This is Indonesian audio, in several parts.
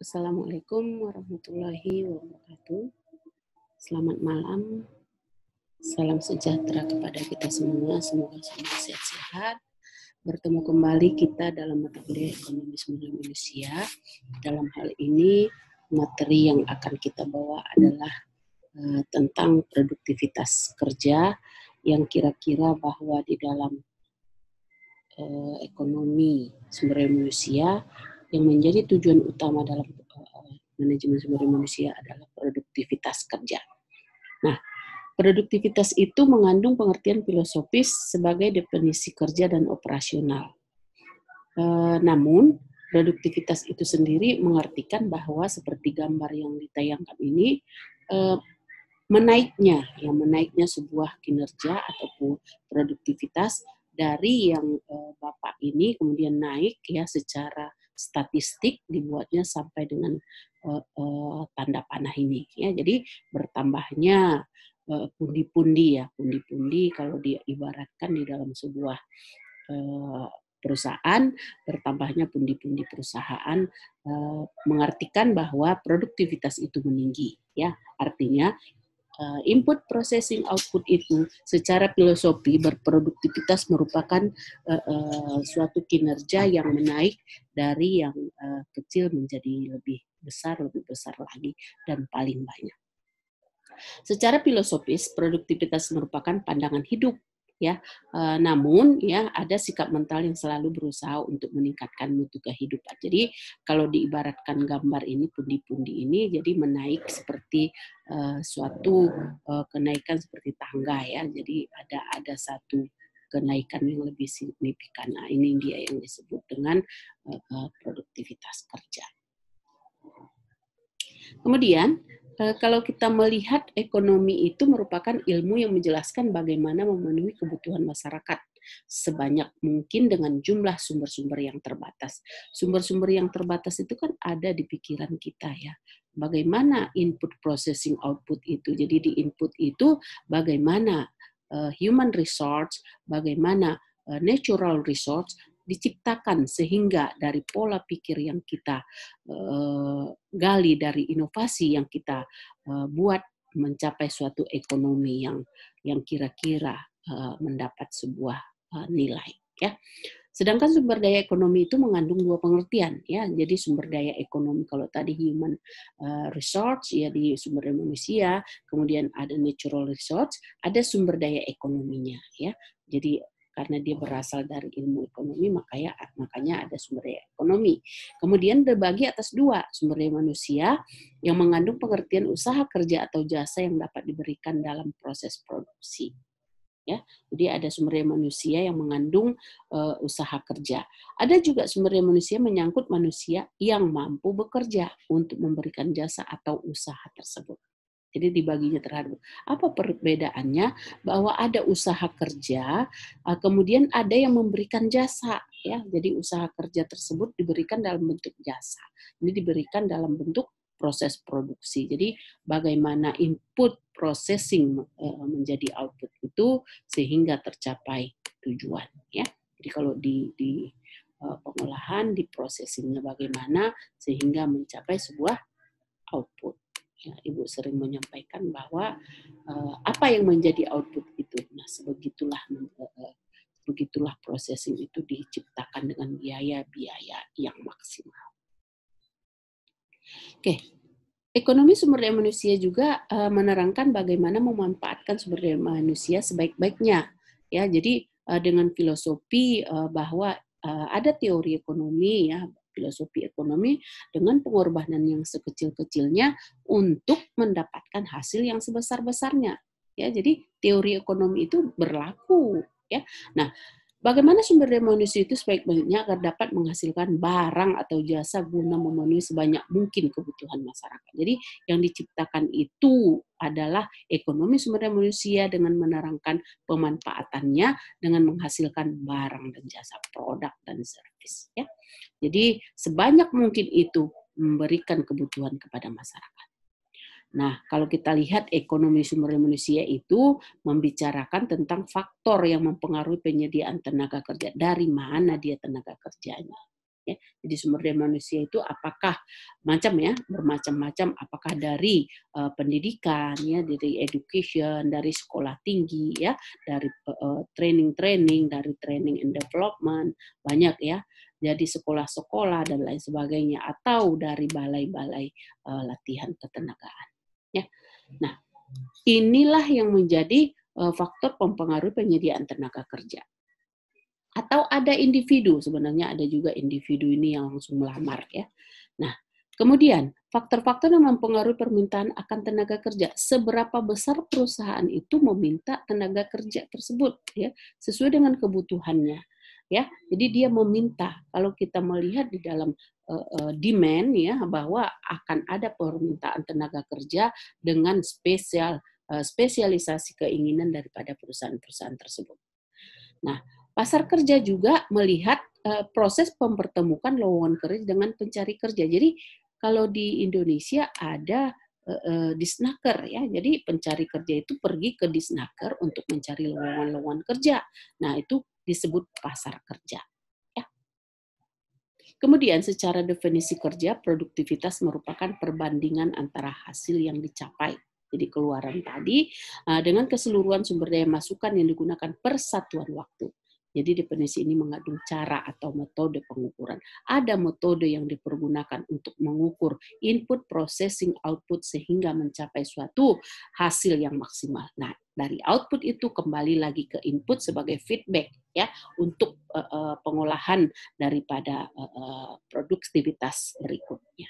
Assalamualaikum warahmatullahi wabarakatuh. Selamat malam, salam sejahtera kepada kita semua. Semoga semua sehat-sehat. Bertemu kembali kita dalam mata kuliah Ekonomi Sumber Daya Manusia. Dalam hal ini, materi yang akan kita bawa adalah tentang produktivitas kerja yang kira-kira bahwa di dalam ekonomi sumber daya manusia yang menjadi tujuan utama dalam manajemen sumber daya manusia adalah produktivitas kerja. Nah, produktivitas itu mengandung pengertian filosofis sebagai definisi kerja dan operasional. Namun, produktivitas itu sendiri mengartikan bahwa seperti gambar yang ditayangkan ini, menaiknya sebuah kinerja ataupun produktivitas dari yang Bapak ini kemudian naik ya secara statistik dibuatnya sampai dengan tanda panah ini ya. Jadi bertambahnya pundi-pundi kalau dia ibaratkan di dalam sebuah perusahaan, bertambahnya pundi-pundi perusahaan mengartikan bahwa produktivitas itu meninggi ya. Artinya input processing output itu secara filosofi berproduktivitas merupakan suatu kinerja yang menaik dari yang kecil menjadi lebih besar lagi dan paling banyak. Secara filosofis produktivitas merupakan pandangan hidup ya, namun ya ada sikap mental yang selalu berusaha untuk meningkatkan mutu kehidupan. Jadi kalau diibaratkan gambar ini pundi-pundi ini jadi menaik seperti suatu kenaikan seperti tangga ya. Jadi ada satu kenaikan yang lebih signifikan. Nah, ini dia yang disebut dengan produktivitas kerja. Kemudian kalau kita melihat ekonomi itu merupakan ilmu yang menjelaskan bagaimana memenuhi kebutuhan masyarakat sebanyak mungkin dengan jumlah sumber-sumber yang terbatas. Sumber-sumber yang terbatas itu kan ada di pikiran kita ya. Bagaimana input processing output itu. Jadi di input itu bagaimana human resource, bagaimana natural resource diciptakan sehingga dari pola pikir yang kita gali, dari inovasi yang kita buat mencapai suatu ekonomi yang kira-kira mendapat sebuah nilai ya. Sedangkan sumber daya ekonomi itu mengandung dua pengertian ya. Jadi sumber daya ekonomi kalau tadi human resource ya di sumber daya manusia, kemudian ada natural resource, ada sumber daya ekonominya ya. Jadi karena dia berasal dari ilmu ekonomi makanya ada sumber daya ekonomi. Kemudian terbagi atas dua, sumber daya manusia yang mengandung pengertian usaha kerja atau jasa yang dapat diberikan dalam proses produksi. Ya, jadi ada sumber daya manusia yang mengandung usaha kerja. Ada juga sumber daya manusia menyangkut manusia yang mampu bekerja untuk memberikan jasa atau usaha tersebut. Jadi dibaginya terhadap apa perbedaannya bahwa ada usaha kerja, kemudian ada yang memberikan jasa ya. Jadi usaha kerja tersebut diberikan dalam bentuk jasa. Ini diberikan dalam bentuk proses produksi. Jadi bagaimana input processing menjadi output itu sehingga tercapai tujuan ya. Jadi kalau di pengolahan, di processingnya bagaimana sehingga mencapai sebuah output. Ya, Ibu sering menyampaikan bahwa apa yang menjadi output itu. Nah, begitulah processing itu diciptakan dengan biaya-biaya yang maksimal. Oke. Ekonomi sumber daya manusia juga menerangkan bagaimana memanfaatkan sumber daya manusia sebaik-baiknya. Ya, jadi dengan filosofi bahwa ada teori ekonomi ya, filosofi ekonomi dengan pengorbanan yang sekecil-kecilnya untuk mendapatkan hasil yang sebesar-besarnya. Ya, jadi teori ekonomi itu berlaku ya. Nah, bagaimana sumber daya manusia itu sebaik-baiknya agar dapat menghasilkan barang atau jasa guna memenuhi sebanyak mungkin kebutuhan masyarakat. Jadi yang diciptakan itu adalah ekonomi sumber daya manusia dengan menerangkan pemanfaatannya dengan menghasilkan barang dan jasa, produk dan servis. Ya. Jadi sebanyak mungkin itu memberikan kebutuhan kepada masyarakat. Nah, kalau kita lihat ekonomi sumber daya manusia itu membicarakan tentang faktor yang mempengaruhi penyediaan tenaga kerja. Dari mana dia tenaga kerjanya? Ya, jadi sumber daya manusia itu apakah bermacam-macam, apakah dari pendidikan, ya, dari education, dari sekolah tinggi, ya, dari training, dari training and development, banyak ya. Jadi sekolah-sekolah dan lain sebagainya, atau dari balai-balai latihan ketenagaan. Ya, nah inilah yang menjadi faktor mempengaruhi penyediaan tenaga kerja. Atau ada individu, sebenarnya ada juga individu ini yang langsung melamar ya. Nah, kemudian faktor-faktor yang mempengaruhi permintaan akan tenaga kerja, seberapa besar perusahaan itu meminta tenaga kerja tersebut ya, sesuai dengan kebutuhannya ya. Jadi dia meminta, kalau kita melihat di dalam demand ya, bahwa akan ada permintaan tenaga kerja dengan spesialisasi keinginan daripada perusahaan-perusahaan tersebut. Nah, pasar kerja juga melihat proses mempertemukan lowongan kerja dengan pencari kerja. Jadi kalau di Indonesia ada disnaker ya. Jadi pencari kerja itu pergi ke disnaker untuk mencari lowongan-lowongan kerja. Nah, itu disebut pasar kerja. Ya. Kemudian secara definisi kerja, produktivitas merupakan perbandingan antara hasil yang dicapai. Jadi keluaran tadi dengan keseluruhan sumber daya masukan yang digunakan per satuan waktu. Jadi definisi ini mengandung cara atau metode pengukuran. Ada metode yang dipergunakan untuk mengukur input, processing, output sehingga mencapai suatu hasil yang maksimal. Nah, dari output itu kembali lagi ke input sebagai feedback ya untuk pengolahan daripada produktivitas berikutnya.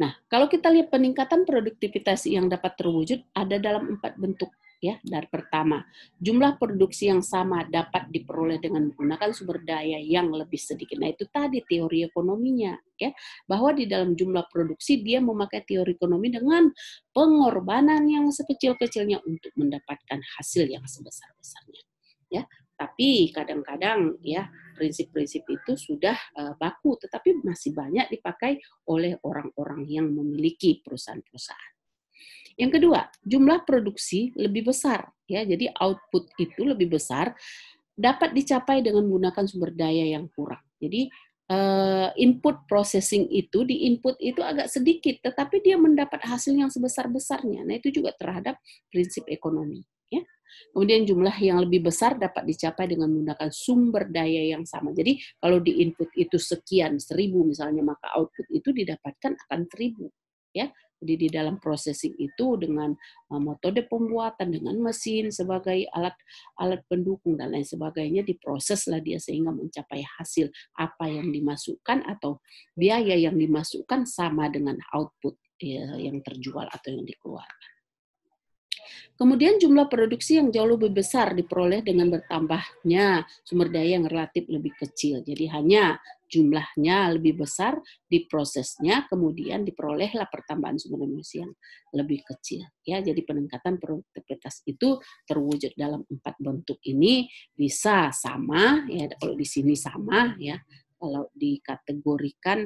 Nah, kalau kita lihat peningkatan produktivitas yang dapat terwujud ada dalam 4 bentuk ya. Dari pertama, jumlah produksi yang sama dapat diperoleh dengan menggunakan sumber daya yang lebih sedikit. Nah, itu tadi teori ekonominya ya, bahwa di dalam jumlah produksi dia memakai teori ekonomi dengan pengorbanan yang sekecil-kecilnya untuk mendapatkan hasil yang sebesar-besarnya. Ya, tapi kadang-kadang ya prinsip-prinsip itu sudah baku, tetapi masih banyak dipakai oleh orang-orang yang memiliki perusahaan-perusahaan. Yang kedua, jumlah produksi lebih besar ya. Jadi output itu lebih besar dapat dicapai dengan menggunakan sumber daya yang kurang. Jadi input processing itu di input itu agak sedikit, tetapi dia mendapat hasil yang sebesar-besarnya. Nah, itu juga terhadap prinsip ekonomi ya. Kemudian jumlah yang lebih besar dapat dicapai dengan menggunakan sumber daya yang sama. Jadi kalau di input itu sekian, 1.000 misalnya, maka output itu didapatkan akan 1.000 ya. Jadi di dalam processing itu dengan metode pembuatan, dengan mesin sebagai alat pendukung dan lain sebagainya, diproseslah dia sehingga mencapai hasil apa yang dimasukkan atau biaya yang dimasukkan sama dengan output ya, yang terjual atau yang dikeluarkan. Kemudian jumlah produksi yang jauh lebih besar diperoleh dengan bertambahnya sumber daya yang relatif lebih kecil. Jadi hanya jumlahnya lebih besar, diprosesnya, kemudian diperolehlah pertambahan sumber daya manusia yang lebih kecil. Ya, jadi peningkatan produktivitas itu terwujud dalam 4 bentuk ini, bisa sama, ya kalau di sini sama, ya kalau dikategorikan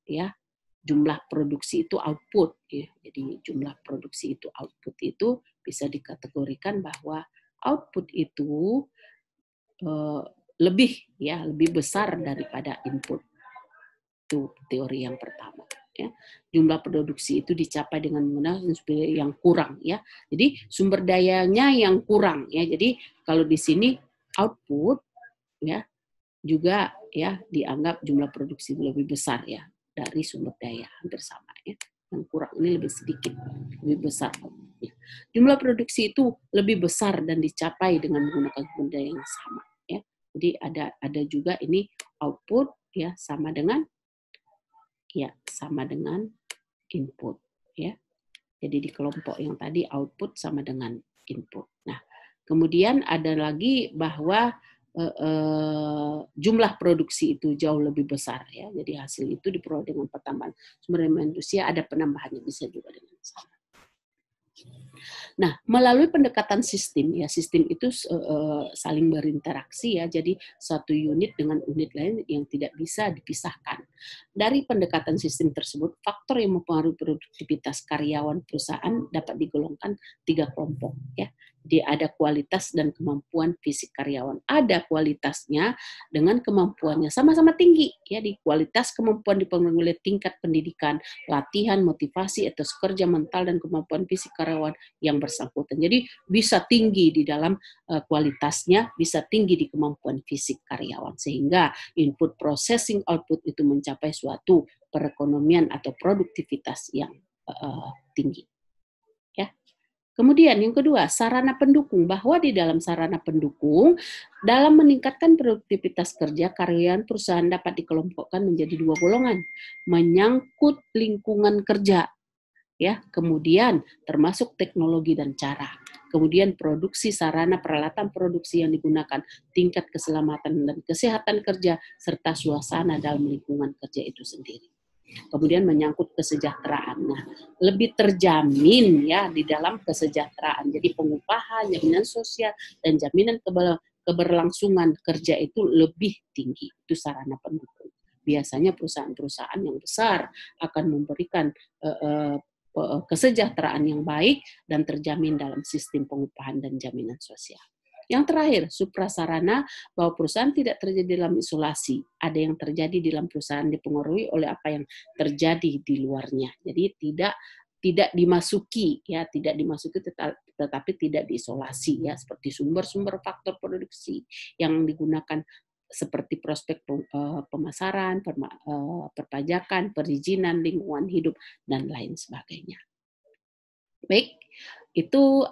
ya jumlah produksi itu output ya. Jadi jumlah produksi itu output itu bisa dikategorikan bahwa output itu lebih besar daripada input. Itu teori yang pertama ya. Jumlah produksi itu dicapai dengan menggunakan sumber daya yang kurang ya. Jadi sumber dayanya yang kurang ya. Jadi kalau di sini output ya juga ya dianggap jumlah produksi lebih besar ya dari sumber daya, hampir sama ya. Yang kurang ini lebih sedikit, lebih besar. Jumlah produksi itu lebih besar dan dicapai dengan menggunakan sumber daya yang sama ya. Jadi ada juga ini output ya sama dengan input ya. Jadi di kelompok yang tadi output sama dengan input. Nah, kemudian ada lagi bahwa jumlah produksi itu jauh lebih besar ya. Jadi hasil itu diperoleh dengan pertambahan sumber daya manusia, ada penambahannya bisa juga dengan sama. Nah, melalui pendekatan sistem ya, sistem itu saling berinteraksi ya. Jadi satu unit dengan unit lain yang tidak bisa dipisahkan. Dari pendekatan sistem tersebut, faktor yang mempengaruhi produktivitas karyawan perusahaan dapat digolongkan 3 kelompok ya. Dia ada kualitas dan kemampuan fisik karyawan. Ada kualitasnya dengan kemampuannya sama-sama tinggi ya, di kualitas kemampuan dipengaruhi oleh tingkat pendidikan, latihan, motivasi, etos kerja, mental dan kemampuan fisik karyawan yang bersangkutan. Jadi bisa tinggi di dalam kualitasnya, bisa tinggi di kemampuan fisik karyawan sehingga input processing output itu mencapai suatu perekonomian atau produktivitas yang tinggi. Ya. Kemudian yang kedua, sarana pendukung, bahwa di dalam sarana pendukung dalam meningkatkan produktivitas kerja, karyawan perusahaan dapat dikelompokkan menjadi dua golongan, menyangkut lingkungan kerja, ya, kemudian termasuk teknologi dan cara, kemudian produksi sarana peralatan produksi yang digunakan, tingkat keselamatan dan kesehatan kerja, serta suasana dalam lingkungan kerja itu sendiri. Kemudian menyangkut kesejahteraan. Nah, lebih terjamin ya di dalam kesejahteraan. Jadi pengupahan, jaminan sosial, dan jaminan keberlangsungan kerja itu lebih tinggi. Itu sarana pendukung. Biasanya perusahaan-perusahaan yang besar akan memberikan kesejahteraan yang baik dan terjamin dalam sistem pengupahan dan jaminan sosial. Yang terakhir, suprasarana, bahwa perusahaan tidak terjadi dalam isolasi. Ada yang terjadi di dalam perusahaan dipengaruhi oleh apa yang terjadi di luarnya. Jadi tidak dimasuki ya, tidak dimasuki tetapi tidak diisolasi ya, seperti sumber-sumber faktor produksi yang digunakan seperti prospek pemasaran, perpajakan, perizinan, lingkungan hidup dan lain sebagainya. Baik, itu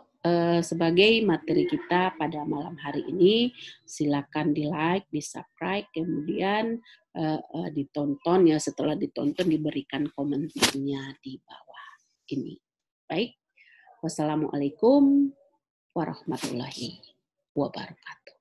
sebagai materi kita pada malam hari ini. Silakan di like, di subscribe, kemudian ditonton ya, setelah ditonton diberikan komentarnya di bawah ini. Baik, wassalamualaikum warahmatullahi wabarakatuh.